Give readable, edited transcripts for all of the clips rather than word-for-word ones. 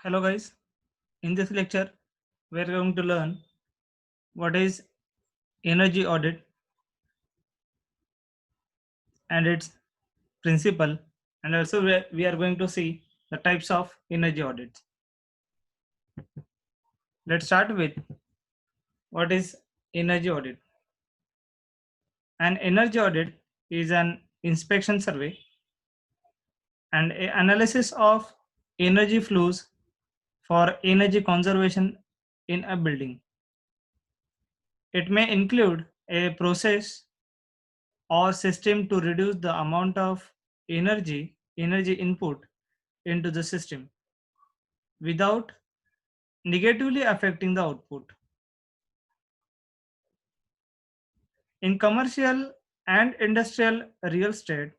Hello guys, in this lecture we are going to learn what is energy audit and its principle, and also we are going to see the types of energy audits. Let's start with what is energy audit. An energy audit is an inspection survey and analysis of energy flows for energy conservation in a building. It may include a process or system to reduce the amount of energy input into the system without negatively affecting the output. In commercial and industrial real estate,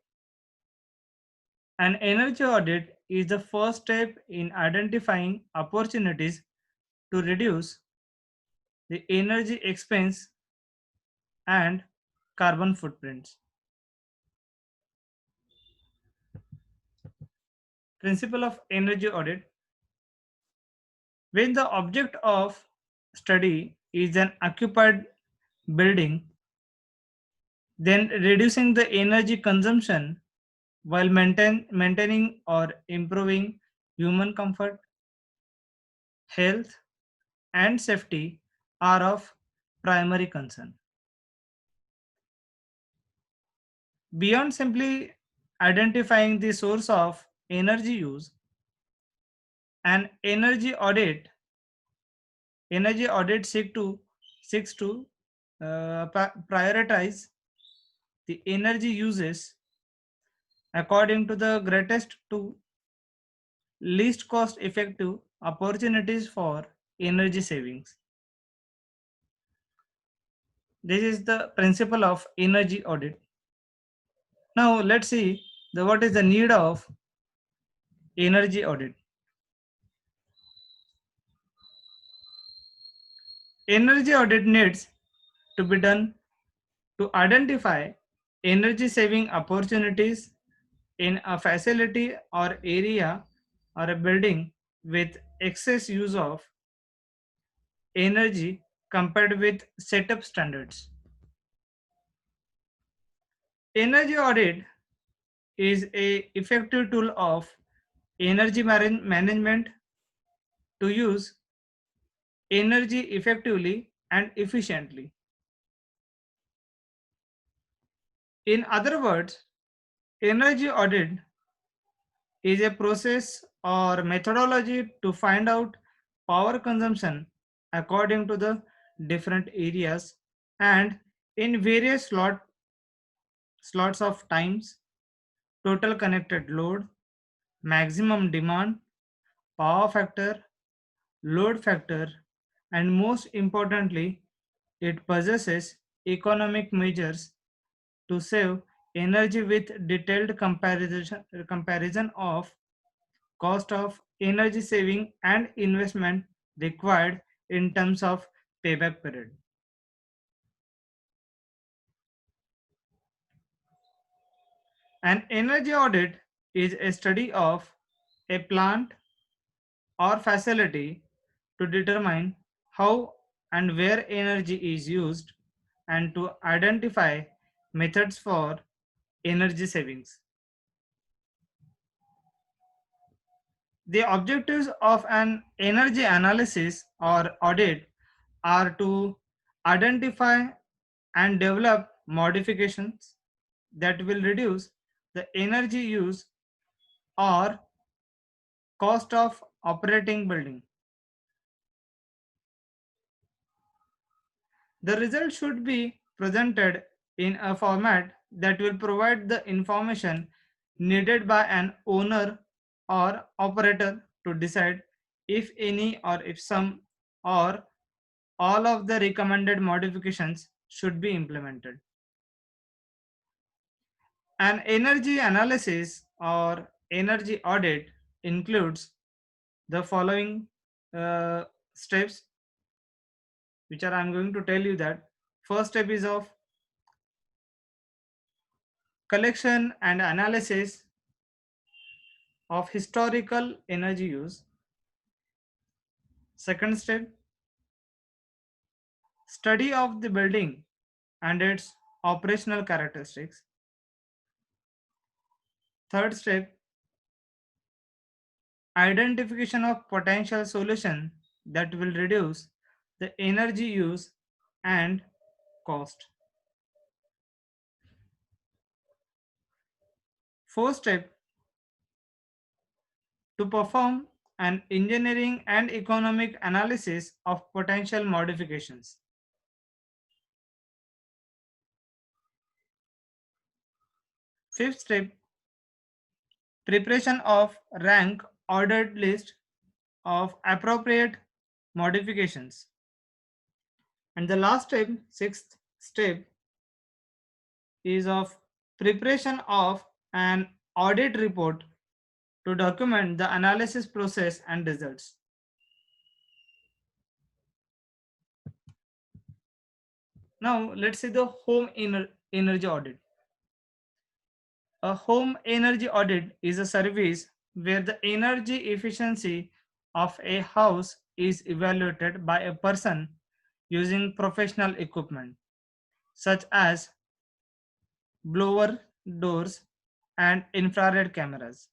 an energy audit is the first step in identifying opportunities to reduce the energy expense and carbon footprints. Principle of energy audit: when the object of study is an occupied building, then reducing the energy consumption while maintaining or improving human comfort, health, and safety are of primary concern. Beyond simply identifying the source of energy use, an energy audit seeks to prioritize the energy uses according to the greatest to least cost effective opportunities for energy savings. This is the principle of energy audit. Now let's see what is the need of energy audit. Energy audit needs to be done to identify energy saving opportunities in a facility or area or a building with excess use of energy compared with setup standards. Energy audit is a effective tool of energy management to use energy effectively and efficiently. In other words, energy audit is a process or methodology to find out power consumption according to the different areas and in various slots of times, total connected load, maximum demand, power factor, load factor, and most importantly, it possesses economic measures to save energy with detailed comparison of cost of energy saving and investment required in terms of payback period. An energy audit is a study of a plant or facility to determine how and where energy is used and to identify methods for energy savings. The objectives of an energy analysis or audit are to identify and develop modifications that will reduce the energy use or cost of operating building. The result should be presented in a format that will provide the information needed by an owner or operator to decide if any or if some or all of the recommended modifications should be implemented. An energy analysis or energy audit includes the following steps, which are I'm going to tell you that. First step is of collection and analysis of historical energy use. Second step, study of the building and its operational characteristics. Third step, identification of potential solution that will reduce the energy use and cost. Fourth step, to perform an engineering and economic analysis of potential modifications. Fifth step, preparation of rank ordered list of appropriate modifications. And the last step, sixth step, is of preparation of an audit report to document the analysis process and results. Now let's see the energy audit. A home energy audit is a service where the energy efficiency of a house is evaluated by a person using professional equipment such as blower doors and infrared cameras,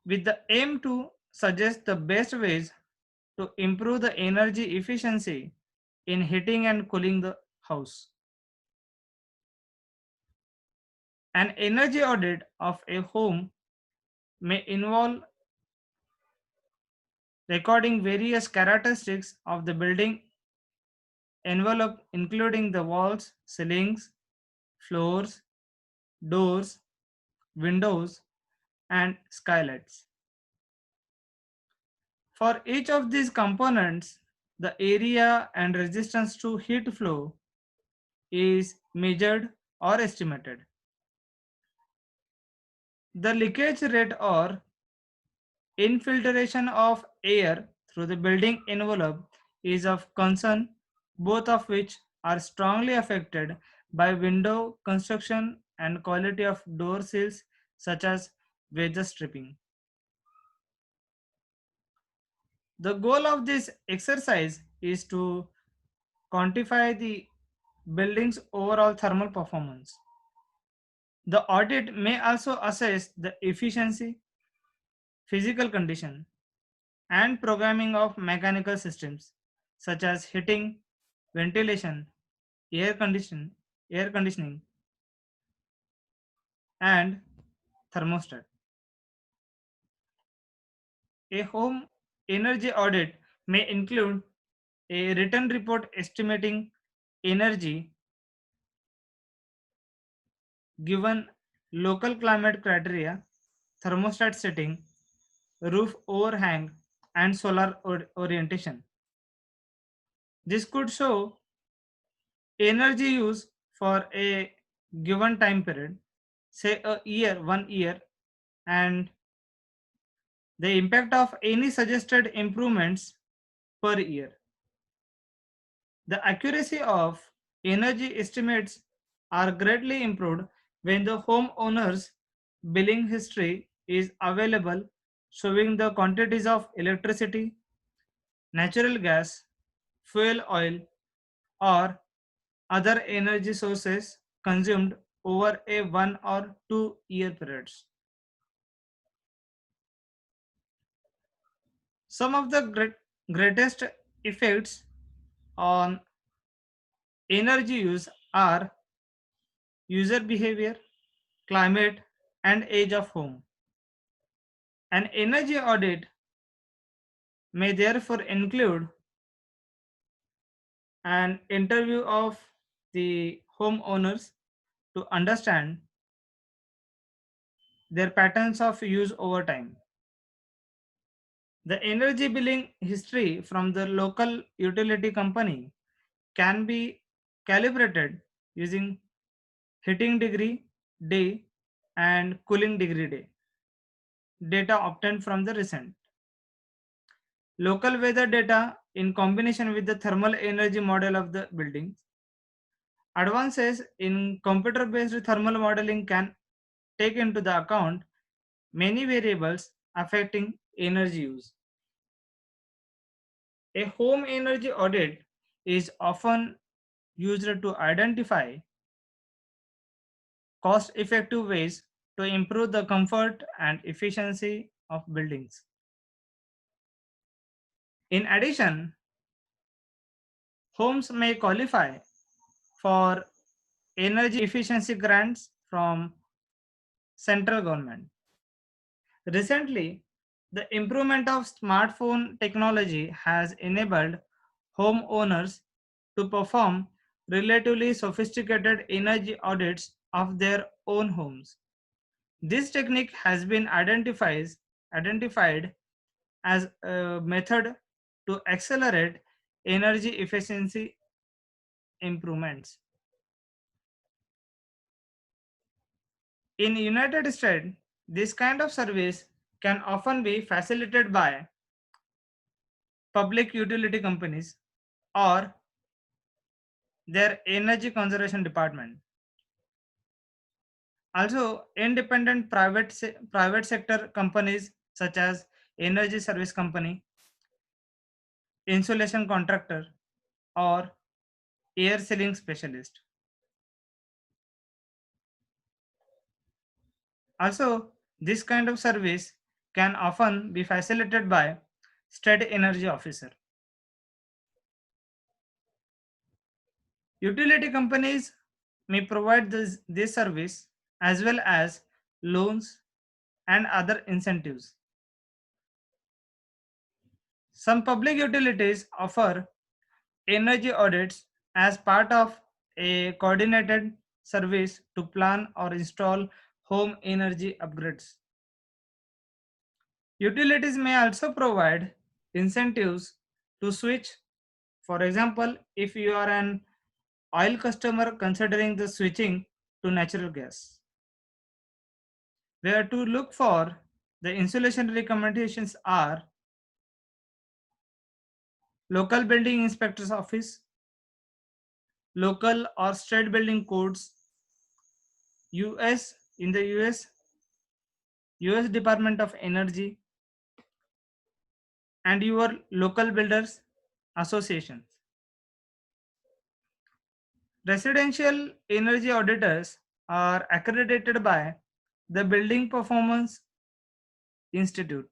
with the aim to suggest the best ways to improve the energy efficiency in heating and cooling the house. An energy audit of a home may involve recording various characteristics of the building envelope, including the walls, ceilings, floors, doors, windows, and skylights. For each of these components, the area and resistance to heat flow is measured or estimated. The leakage rate or infiltration of air through the building envelope is of concern, both of which are strongly affected by window construction and quality of door seals such as weather stripping. The goal of this exercise is to quantify the building's overall thermal performance. The audit may also assess the efficiency, physical condition, and programming of mechanical systems such as heating, ventilation, air conditioning, and thermostat. A home energy audit may include a written report estimating energy given local climate criteria, thermostat setting, roof overhang, and solar orientation. This could show energy use for a given time period, say a year, 1 year, and the impact of any suggested improvements per year. The accuracy of energy estimates are greatly improved when the homeowner's billing history is available, showing the quantities of electricity, natural gas, fuel oil, or other energy sources consumed over a 1 or 2 year periods. Some of the greatest effects on energy use are user behavior, climate, and age of home. An energy audit may therefore include an interview of the homeowners to understand their patterns of use over time. The energy billing history from the local utility company can be calibrated using heating degree day and cooling degree day data obtained from the recent local weather data in combination with the thermal energy model of the building. Advances in computer based thermal modeling can take into the account many variables affecting energy use. A home energy audit is often used to identify cost-effective ways to improve the comfort and efficiency of buildings. In addition, homes may qualify for energy efficiency grants from central government. Recently, the improvement of smartphone technology has enabled homeowners to perform relatively sophisticated energy audits of their own homes. This technique has been identified as a method to accelerate energy efficiency improvements. In United States, this kind of service can often be facilitated by public utility companies or their energy conservation department. Also, independent private sector companies such as energy service company, insulation contractor, or air sealing specialist. Also, this kind of service can often be facilitated by state energy officer. Utility companies may provide this service as well as loans and other incentives. Some public utilities offer energy audits as part of a coordinated service to plan or install home energy upgrades. Utilities may also provide incentives to switch. For example, if you are an oil customer considering the switching to natural gas, where to look for the insulation recommendations are local building inspector's office, local or state building codes, US in the US Department of Energy, and your local builders associations. Residential energy auditors are accredited by the Building Performance Institute.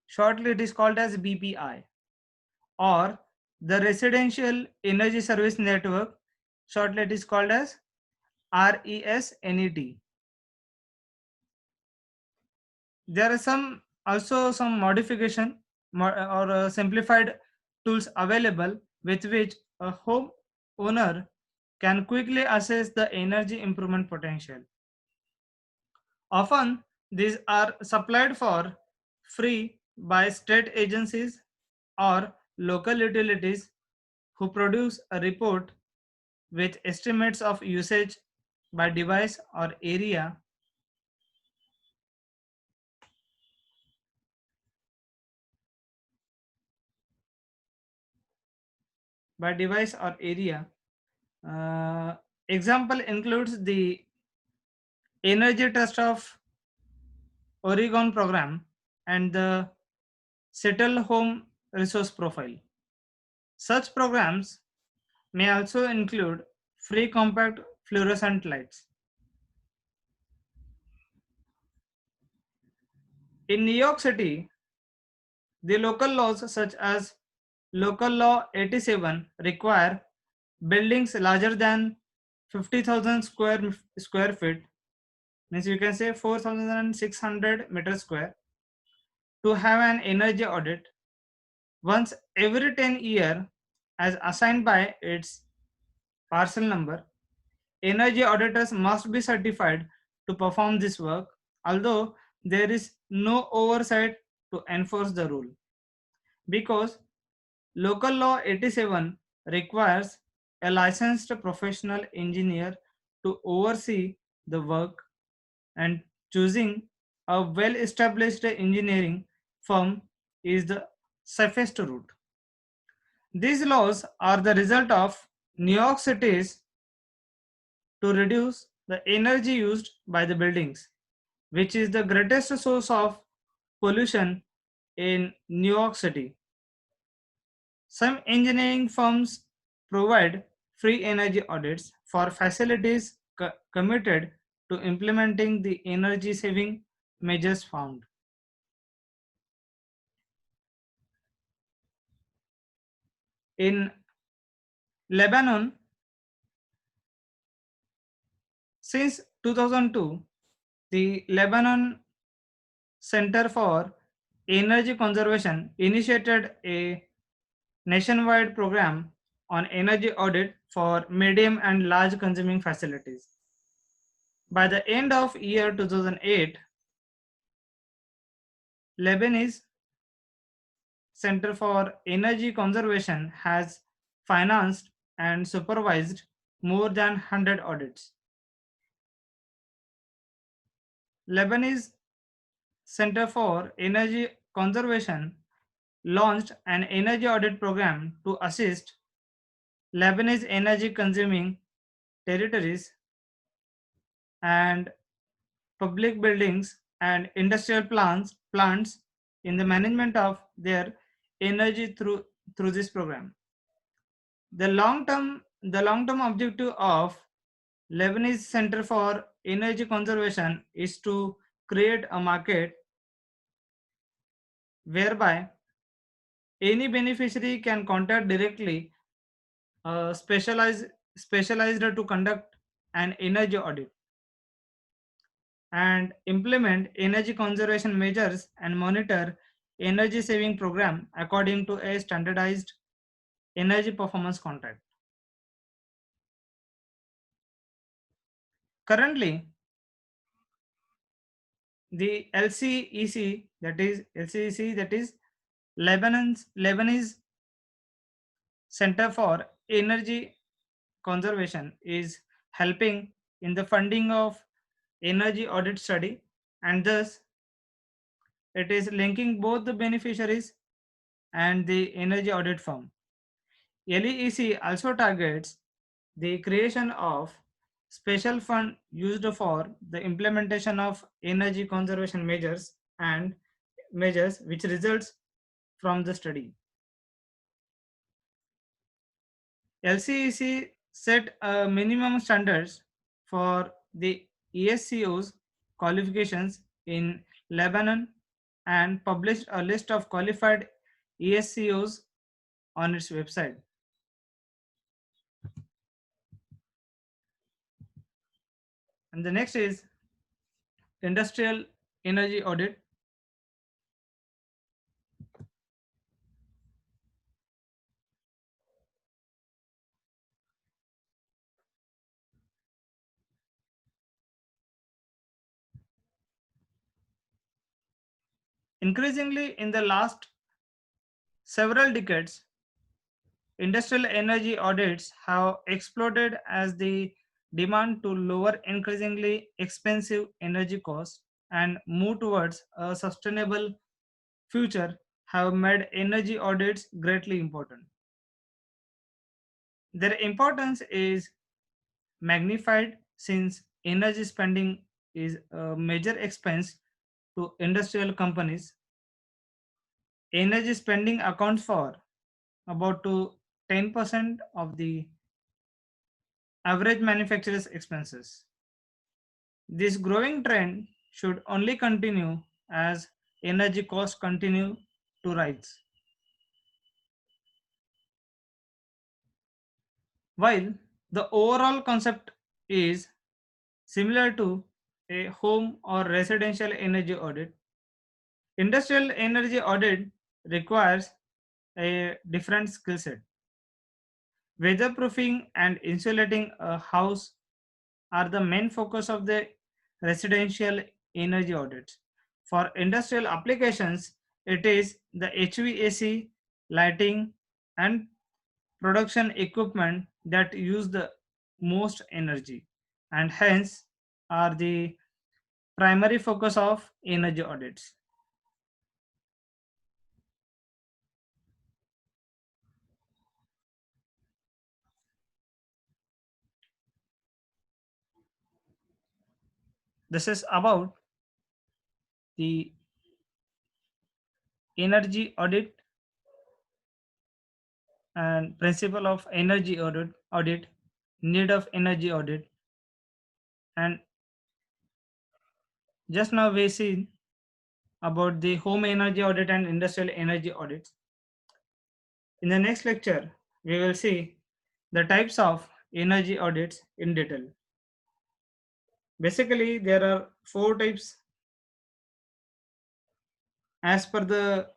Shortly it is called as BPI, or the Residential Energy Service Network. Shortly it is called as RESNET. There are some modification or simplified tools available with which a home owner can quickly assess the energy improvement potential. Often these are supplied for free by state agencies or local utilities who produce a report with estimates of usage by device or area. By device or area. Example includes the Energy Trust of Oregon program and the Settle Home Resource Profile. Such programs may also include free compact fluorescent lights. In New York City, the local laws such as Local Law 87 require buildings larger than 50,000 square feet, means you can say 4,600 meters square, to have an energy audit once every 10 years as assigned by its parcel number. Energy auditors must be certified to perform this work, although there is no oversight to enforce the rule, because Local Law 87 requires a licensed professional engineer to oversee the work, and choosing a well-established engineering firm is the safest route. These laws are the result of New York City's to reduce the energy used by the buildings, which is the greatest source of pollution in New York City. Some engineering firms provide free energy audits for facilities committed to implementing the energy saving measures found. In Lebanon, since 2002, the Lebanon Center for Energy Conservation initiated a nationwide program on energy audit for medium and large consuming facilities. By the end of year 2008, Lebanese Center for Energy Conservation has financed and supervised more than 100 audits. Lebanese Center for Energy Conservation launched an energy audit program to assist Lebanese energy consuming territories and public buildings and industrial plants in the management of their energy through this program. The long term objective of Lebanese Center for Energy Conservation is to create a market whereby any beneficiary can contact directly specialized to conduct an energy audit and implement energy conservation measures and monitor energy saving program according to a standardized energy performance contract. Currently, the LCEC, that is Lebanese Center for Energy Conservation, is helping in the funding of energy audit study, and thus it is linking both the beneficiaries and the energy audit firm. LEEC also targets the creation of special fund used for the implementation of energy conservation measures and measures which results from the study. LCEC set minimum standards for the ESCO's qualifications in Lebanon and published a list of qualified ESCOs on its website. And the next is industrial energy audit. Increasingly, in the last several decades, industrial energy audits have exploded as the demand to lower increasingly expensive energy costs and move towards a sustainable future have made energy audits greatly important. Their importance is magnified since energy spending is a major expense to industrial companies. Energy spending accounts for about to 10% of the average manufacturer's expenses. This growing trend should only continue as energy costs continue to rise. While the overall concept is similar to a home or residential energy audit, industrial energy audit requires a different skill set. Weatherproofing and insulating a house are the main focus of the residential energy audits. For industrial applications, it is the HVAC, lighting, and production equipment that use the most energy and hence are the primary focus of energy audits. This is about the energy audit and principle of energy audit, need of energy audit, and just now we see about the home energy audit and industrial energy audits. In the next lecture, we will see the types of energy audits in detail. Basically, there are four types as per the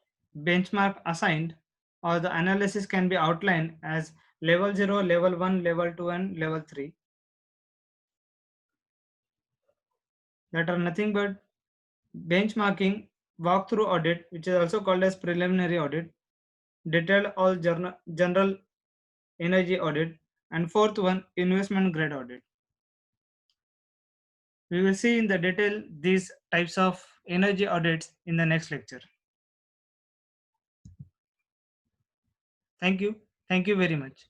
benchmark assigned, or the analysis can be outlined as level 0, level 1, level 2, and level 3, that are nothing but benchmarking, walkthrough audit, which is also called as preliminary audit, detailed all general energy audit, and fourth one, investment grade audit. We will see in the detail these types of energy audits in the next lecture. Thank you. Thank you very much.